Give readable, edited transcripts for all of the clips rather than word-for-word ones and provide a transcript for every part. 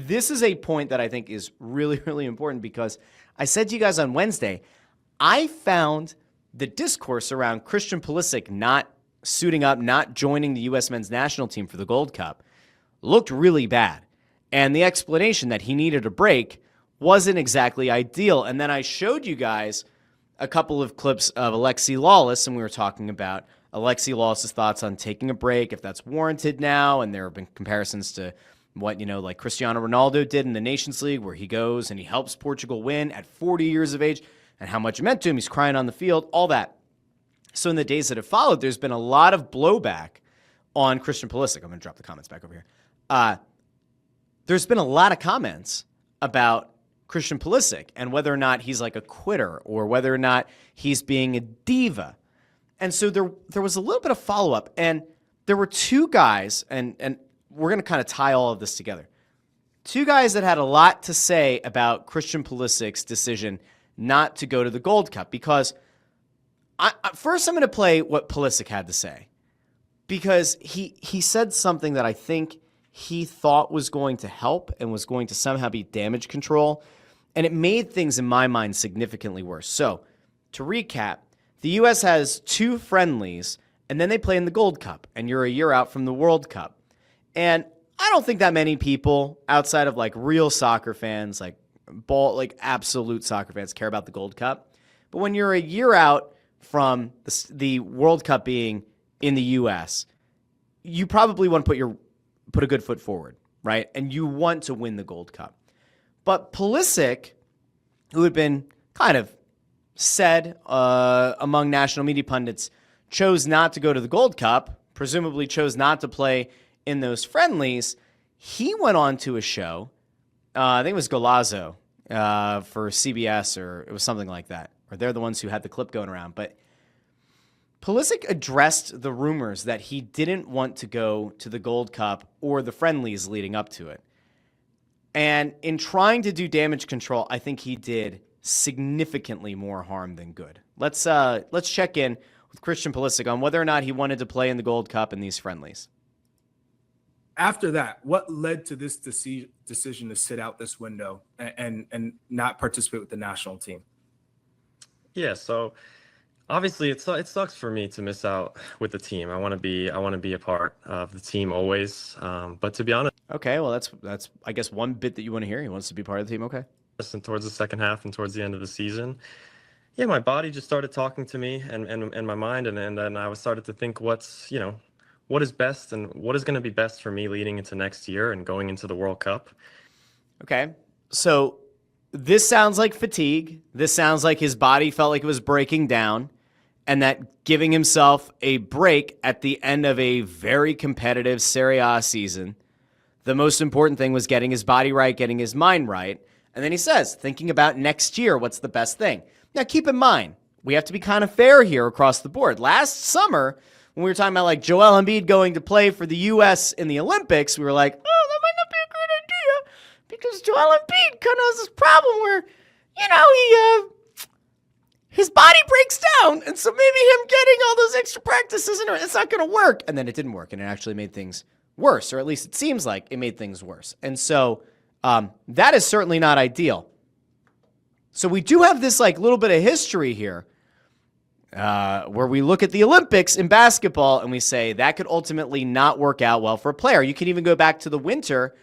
this is a point that I think is really, really important because I said to you guys on Wednesday, I found the discourse around Christian Pulisic not suiting up, not joining the U.S. men's national team for the Gold Cup looked really bad. And the explanation that he needed a break wasn't exactly ideal. And then I showed you guys a couple of clips of Alexi Lawless, and we were talking about Alexi Lawless's thoughts on taking a break, if that's warranted now. And there have been comparisons to what, like Cristiano Ronaldo did in the Nations League, where he goes and he helps Portugal win at 40 years of age, and how much it meant to him. He's crying on the field, all that. So in the days that have followed, there's been a lot of blowback on Christian Pulisic. I'm going to drop the comments back over here. There's been a lot of comments about Christian Pulisic and whether or not he's like a quitter or whether or not he's being a diva. And so there was a little bit of follow-up, and there were two guys, and we're going to kind of tie all of this together. Two guys that had a lot to say about Christian Pulisic's decision not to go to the Gold Cup, because first I'm going to play what Pulisic had to say, because he said something that I think he thought was going to help and was going to somehow be damage control, and it made things in my mind significantly worse. So to recap, the U.S. has 2 friendlies, and then they play in the Gold Cup, and you're a year out from the World Cup. And I don't think that many people outside of like real soccer fans, like absolute soccer fans, care about the Gold Cup. But when you're a year out from the World Cup being in the U.S., you probably want to put a good foot forward, right? And you want to win the Gold Cup. But Pulisic, who had been kind of said among national media pundits, chose not to go to the Gold Cup, presumably chose not to play in those friendlies. He went on to a show, I think it was Golazo for CBS, or it was something like that, or they're the ones who had the clip going around. But Pulisic addressed the rumors that he didn't want to go to the Gold Cup or the friendlies leading up to it. And in trying to do damage control, I think he did significantly more harm than good. Let's check in with Christian Pulisic on whether or not he wanted to play in the Gold Cup in these friendlies. After that, what led to this decision to sit out this window and not participate with the national team? Yeah, so obviously it sucks for me to miss out with the team. I want to be a part of the team always. But to be honest, okay, well that's I guess one bit that you want to hear. He wants to be part of the team. Okay. And towards the second half and towards the end of the season, yeah, my body just started talking to me and my mind, and then I started to think what is best and what is going to be best for me leading into next year and going into the World Cup. Okay, so this sounds like fatigue. This sounds like his body felt like it was breaking down, and that giving himself a break at the end of a very competitive Serie A season, the most important thing was getting his body right, getting his mind right. And then he says, thinking about next year, what's the best thing? Now, keep in mind, we have to be kind of fair here across the board. Last summer, when we were talking about like Joel Embiid going to play for the U.S. in the Olympics, we were like, oh, that might not be a great idea, because Joel Embiid kind of has this problem where, his body breaks down, and so maybe him getting all those extra practices, it's not going to work. And then it didn't work, and it actually made things worse, or at least it seems like it made things worse. And so that is certainly not ideal. So we do have this like little bit of history here where we look at the Olympics in basketball and we say that could ultimately not work out well for a player. You can even go back to the winter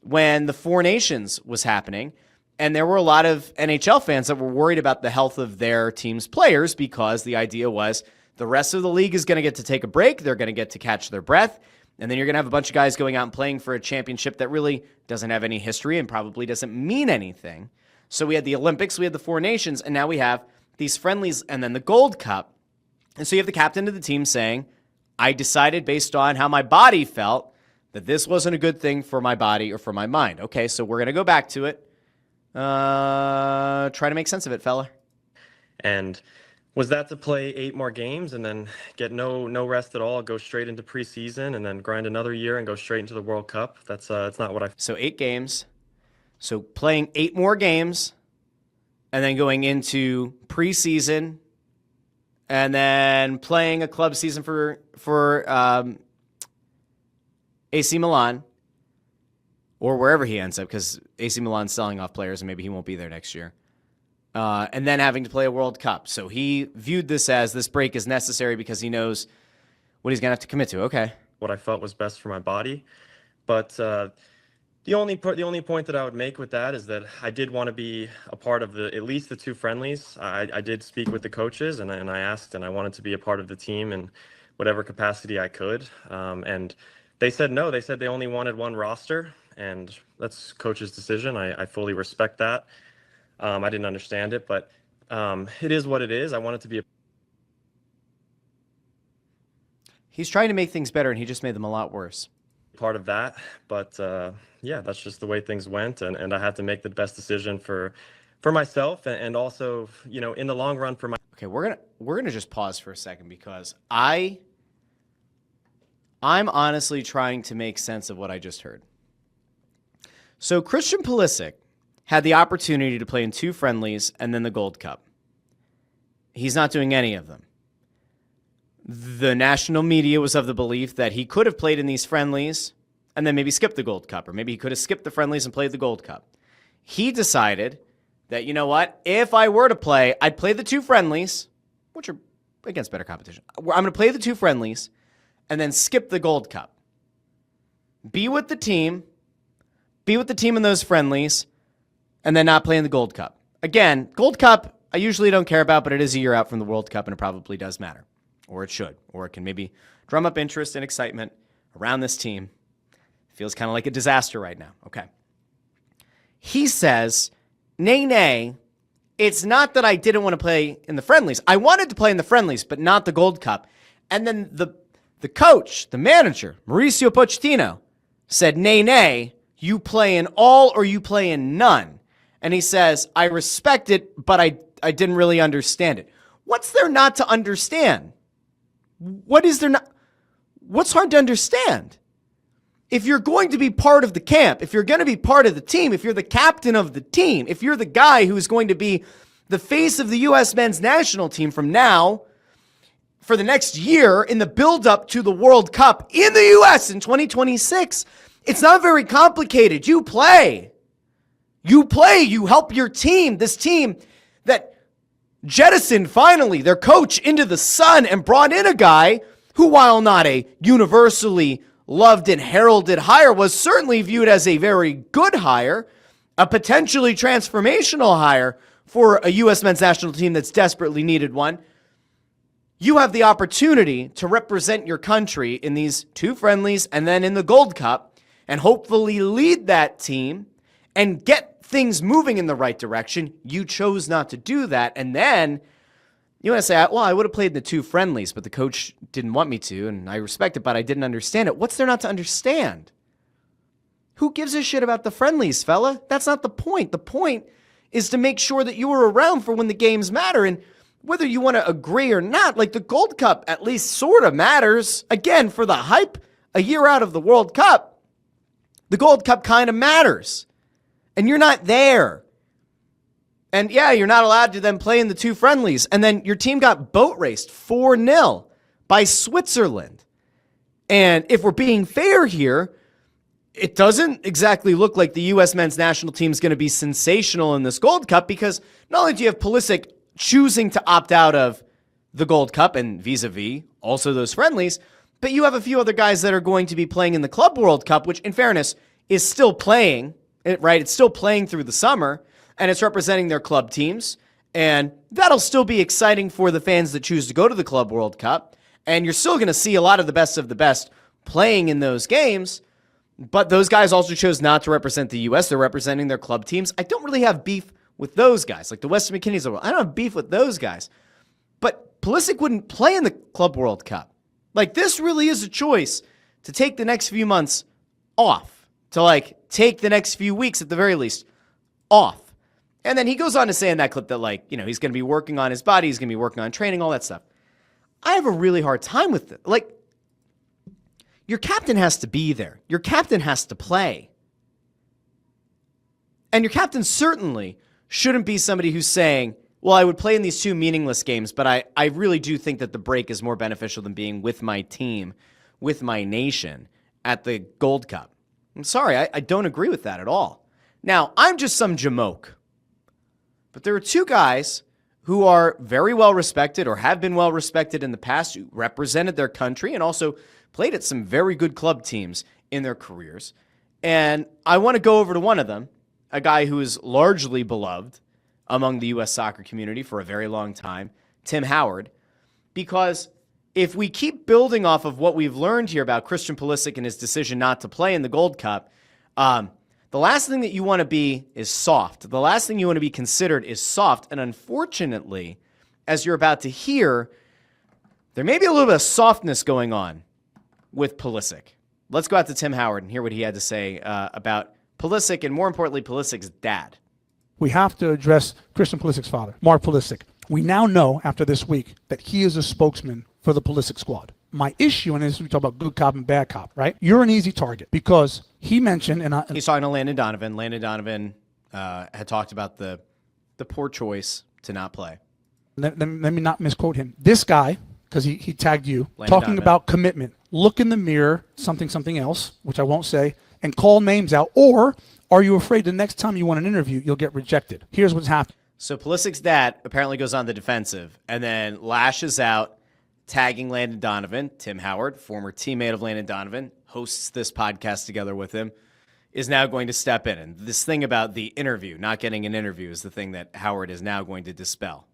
when the Four Nations was happening, and there were a lot of NHL fans that were worried about the health of their team's players, because the idea was the rest of the league is going to get to take a break. They're going to get to catch their breath. And then you're going to have a bunch of guys going out and playing for a championship that really doesn't have any history and probably doesn't mean anything. So we had the Olympics, we had the Four Nations, and now we have these friendlies and then the Gold Cup. And so you have the captain of the team saying, I decided based on how my body felt that this wasn't a good thing for my body or for my mind. Okay, so we're going to go back to it. Try to make sense of it, fella. And was that to play 8 more games and then get no rest at all, go straight into preseason and then grind another year and go straight into the World Cup? That's not what I... So 8 games. So playing 8 more games and then going into preseason and then playing a club season for AC Milan or wherever he ends up, because AC Milan's selling off players and maybe he won't be there next year. And then having to play a World Cup. So he viewed this break is necessary because he knows what he's going to have to commit to. Okay. What I felt was best for my body. But the only point that I would make with that is that I did want to be a part of at least the 2 friendlies. I did speak with the coaches and I asked, and I wanted to be a part of the team in whatever capacity I could. And they said no. They said they only wanted 1 roster, and that's coach's decision. I fully respect that. I didn't understand it, but it is what it is. I wanted to be a He's trying to make things better, and he just made them a lot worse. part of that. But yeah, that's just the way things went, and I had to make the best decision for myself, and also, in the long run for my. Okay, we're gonna just pause for a second because I'm honestly trying to make sense of what I just heard. So Christian Pulisic had the opportunity to play in 2 friendlies and then the Gold Cup. He's not doing any of them. The national media was of the belief that he could have played in these friendlies and then maybe skipped the Gold Cup, or maybe he could have skipped the friendlies and played the Gold Cup. He decided that, you know what, if I were to play, I'd play the 2 friendlies, which are against better competition. I'm going to play the 2 friendlies and then skip the Gold Cup. Be with the team in those friendlies, and then not play in the Gold Cup. Again, Gold Cup, I usually don't care about, but it is a year out from the World Cup, and it probably does matter. Or it should. Or it can maybe drum up interest and excitement around this team. Feels kind of like a disaster right now. Okay. He says, nay, it's not that I didn't want to play in the friendlies. I wanted to play in the friendlies, but not the Gold Cup. And then the coach, the manager, Mauricio Pochettino, said, nay, you play in all or you play in none. And he says, I respect it, but I didn't really understand it. What's there not to understand? What is there not? What's hard to understand? If you're going to be part of the camp, if you're going to be part of the team, if you're the captain of the team, if you're the guy who is going to be the face of the U.S. men's national team from now for the next year in the build-up to the World Cup in the U.S. in 2026, it's not very complicated. You play. You help your team, this team that jettisoned finally their coach into the sun and brought in a guy who, while not a universally loved and heralded hire, was certainly viewed as a very good hire, a potentially transformational hire for a U.S. men's national team that's desperately needed one. You have the opportunity to represent your country in these 2 friendlies and then in the Gold Cup and hopefully lead that team and get things moving in the right direction. You chose not to do that. And then you want to say, well, I would have played in the 2 friendlies, but the coach didn't want me to, and I respect it, but I didn't understand it. What's there not to understand? Who gives a shit about the friendlies, fella? That's not the point. The point is to make sure that you are around for when the games matter. And whether you want to agree or not, like the Gold Cup at least sort of matters. Again, for the hype, a year out of the World Cup, the Gold Cup kind of matters. And you're not there. And yeah, you're not allowed to then play in the 2 friendlies. And then your team got boat raced 4-0 by Switzerland. And if we're being fair here, it doesn't exactly look like the U.S. men's national team is going to be sensational in this Gold Cup, because not only do you have Pulisic choosing to opt out of the Gold Cup and vis-a-vis also those friendlies, but you have a few other guys that are going to be playing in the Club World Cup, which in fairness is still playing. Right, it's still playing through the summer, and it's representing their club teams, and that'll still be exciting for the fans that choose to go to the Club World Cup, and you're still going to see a lot of the best playing in those games, but those guys also chose not to represent the U.S. They're representing their club teams. I don't really have beef with those guys, like the Weston McKinneys of the world. I don't have beef with those guys, but Pulisic wouldn't play in the Club World Cup. Like, this really is a choice to take the next few months off. To take the next few weeks at the very least off. And then he goes on to say in that clip that he's going to be working on his body, he's going to be working on training, all that stuff. I have a really hard time with it. Your captain has to be there. Your captain has to play. And your captain certainly shouldn't be somebody who's saying, well, I would play in these 2 meaningless games, but I really do think that the break is more beneficial than being with my team, with my nation at the Gold Cup. I'm sorry, I don't agree with that at all. Now, I'm just some jamoke. But there are two guys who are very well respected or have been well respected in the past, who represented their country and also played at some very good club teams in their careers. And I want to go over to one of them, a guy who is largely beloved among the U.S. soccer community for a very long time, Tim Howard, because if we keep building off of what we've learned here about Christian Pulisic and his decision not to play in the Gold Cup, the last thing that you want to be is soft. The last thing you want to be considered is soft. And unfortunately, as you're about to hear, there may be a little bit of softness going on with Pulisic. Let's go out to Tim Howard and hear what he had to say about Pulisic and, more importantly, Pulisic's dad. We have to address Christian Pulisic's father, Mark Pulisic. We now know after this week that he is a spokesman for the Pulisic squad. My issue in this, we talk about good cop and bad cop, right? You're an easy target because he mentioned, and he's talking to Landon Donovan. Landon Donovan had talked about the poor choice to not play. Let me not misquote him. This guy, because he tagged you, Landon talking Donovan. about commitment. Look in the mirror, something else, which I won't say, and call names out. Or are you afraid the next time you want an interview, you'll get rejected? Here's what's happening. So Pulisic's dad apparently goes on the defensive and then lashes out, tagging Landon Donovan. Tim Howard, former teammate of Landon Donovan, hosts this podcast together with him, is now going to step in. And this thing about the interview, not getting an interview, is the thing that Howard is now going to dispel.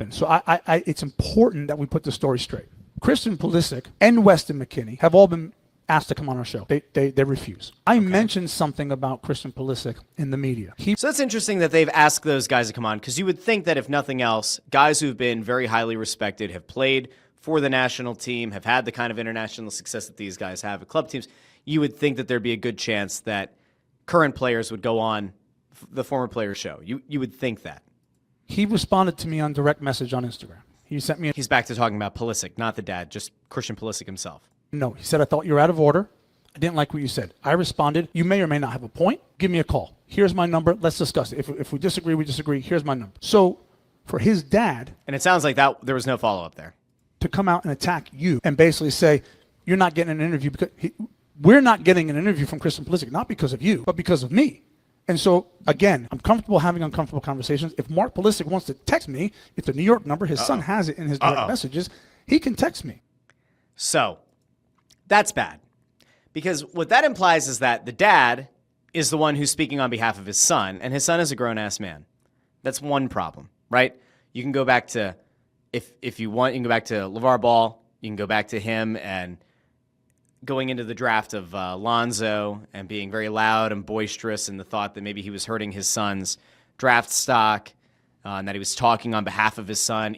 So it's important that we put the story straight. Christian Pulisic and Weston McKennie have all been asked to come on our show. They refuse. I mentioned something about Christian Pulisic in the media. So it's interesting that they've asked those guys to come on, because you would think that if nothing else, guys who've been very highly respected, have played for the national team, have had the kind of international success that these guys have at club teams, you would think that there'd be a good chance that current players would go on the former players show. You would think that. He responded to me on direct message on Instagram. He sent me He's back to talking about Pulisic, not the dad, just Christian Pulisic himself. No, he said, I thought you were out of order. I didn't like what you said. I responded, you may or may not have a point. Give me a call. Here's my number. Let's discuss it. If we disagree, we disagree. Here's my number. So for his dad, and it sounds like that there was no follow-up there, to come out and attack you and basically say, you're not getting an interview because we're not getting an interview from Christian Pulisic, not because of you, but because of me. And so, again, I'm comfortable having uncomfortable conversations. If Mark Pulisic wants to text me, it's a New York number. His son has it in his direct messages. He can text me. So that's bad, because what that implies is that the dad is the one who's speaking on behalf of his son, and his son is a grown-ass man. That's one problem, right? You can go back to, if you want, you can go back to LeVar Ball. You can go back to him and going into the draft of Lonzo and being very loud and boisterous in the thought that maybe he was hurting his son's draft stock, and that he was talking on behalf of his son,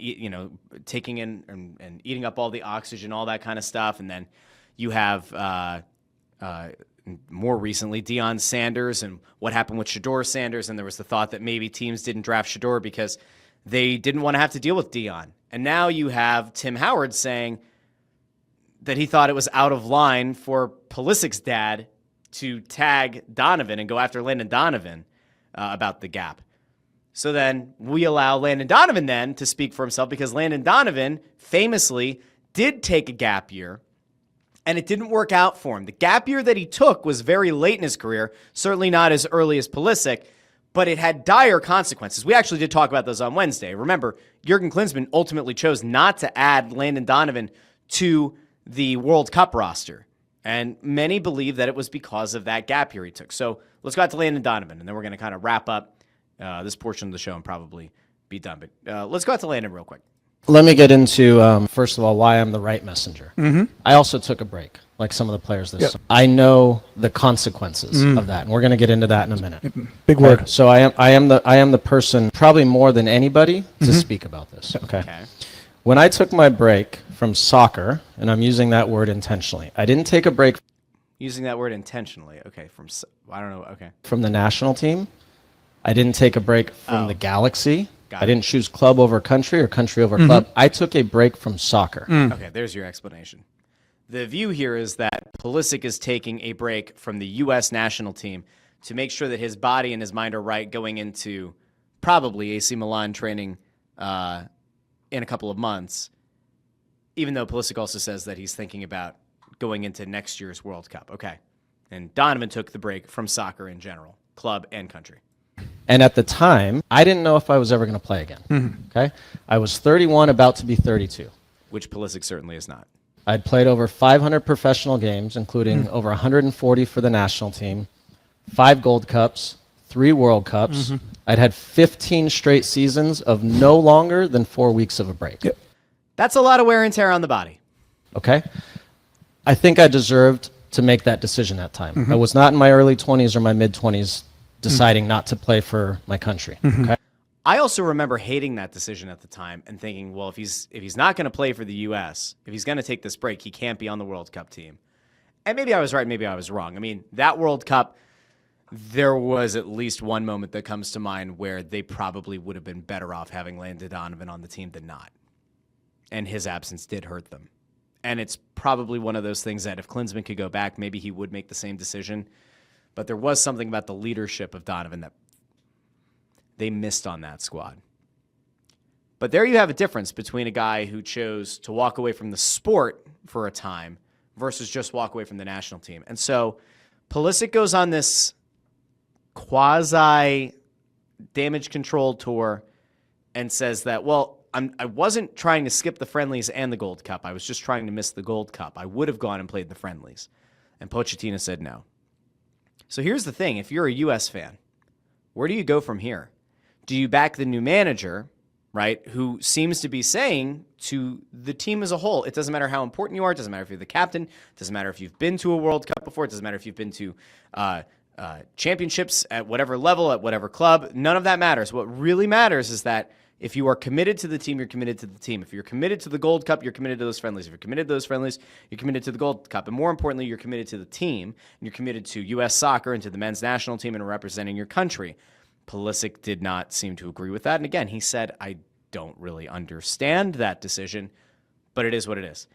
taking in and eating up all the oxygen, all that kind of stuff. And then you have, more recently, Deion Sanders and what happened with Shedeur Sanders. And there was the thought that maybe teams didn't draft Shedeur because they didn't want to have to deal with Deion. And now you have Tim Howard saying that he thought it was out of line for Pulisic's dad to tag Donovan and go after Landon Donovan about the gap. So then we allow Landon Donovan then to speak for himself, because Landon Donovan famously did take a gap year, and it didn't work out for him. The gap year that he took was very late in his career, certainly not as early as Pulisic, but it had dire consequences. We actually did talk about those on Wednesday. Remember, Jurgen Klinsmann ultimately chose not to add Landon Donovan to the World Cup roster, and many believe that it was because of that gap year he took. So let's go out to Landon Donovan, and then we're going to kind of wrap up this portion of the show and probably be done. But let's go out to Landon real quick. Let me get into, first of all, why I'm the right messenger. I also took a break, like some of the players this summer. I know the consequences of that, and we're going to get into that in a minute. Big word. Right? So I am the person, probably more than anybody, to speak about this. Okay. When I took my break from soccer, and I'm using that word intentionally, I didn't take a break. Using that word intentionally. Okay. I don't know. Okay. From the national team. I didn't take a break from the Galaxy. I didn't choose club over country or country over club. I took a break from soccer. Okay, there's your explanation. The view here is that Pulisic is taking a break from the U.S. national team to make sure that his body and his mind are right going into probably AC Milan training in a couple of months, even though Pulisic also says that he's thinking about going into next year's World Cup. Okay. And Donovan took the break from soccer in general, club and country. And at the time, I didn't know if I was ever going to play again. Okay? I was 31, about to be 32. Which Pulisic certainly is not. I'd played over 500 professional games, including over 140 for the national team, 5 Gold Cups, 3 World Cups. I'd had 15 straight seasons of no longer than 4 weeks of a break. Yep. That's a lot of wear and tear on the body. Okay? I think I deserved to make that decision that time. I was not in my early 20s or my mid 20s deciding not to play for my country. Okay? I also remember hating that decision at the time and thinking, well, if he's not going to play for the U.S., if he's going to take this break, he can't be on the World Cup team. And maybe I was right, maybe I was wrong. I mean, that World Cup, there was at least one moment that comes to mind where they probably would have been better off having Landon Donovan on the team than not. And his absence did hurt them. And it's probably one of those things that if Klinsmann could go back, maybe he would make the same decision. But there was something about the leadership of Donovan that they missed on that squad. But there you have a difference between a guy who chose to walk away from the sport for a time versus just walk away from the national team. And so Pulisic goes on this quasi-damage control tour and says that, well, I wasn't trying to skip the friendlies and the Gold Cup. I was just trying to miss the Gold Cup. I would have gone and played the friendlies. And Pochettino said no. So here's the thing. If you're a U.S. fan, where do you go from here? Do you back the new manager, right, who seems to be saying to the team as a whole, it doesn't matter how important you are, it doesn't matter if you're the captain, it doesn't matter if you've been to a World Cup before, it doesn't matter if you've been to championships at whatever level, at whatever club, none of that matters. What really matters is that if you are committed to the team, you're committed to the team. If you're committed to the Gold Cup, you're committed to those friendlies. If you're committed to those friendlies, you're committed to the Gold Cup. And more importantly, you're committed to the team, and you're committed to U.S. soccer and to the men's national team and representing your country. Pulisic did not seem to agree with that. And again, he said, I don't really understand that decision, but it is what it is.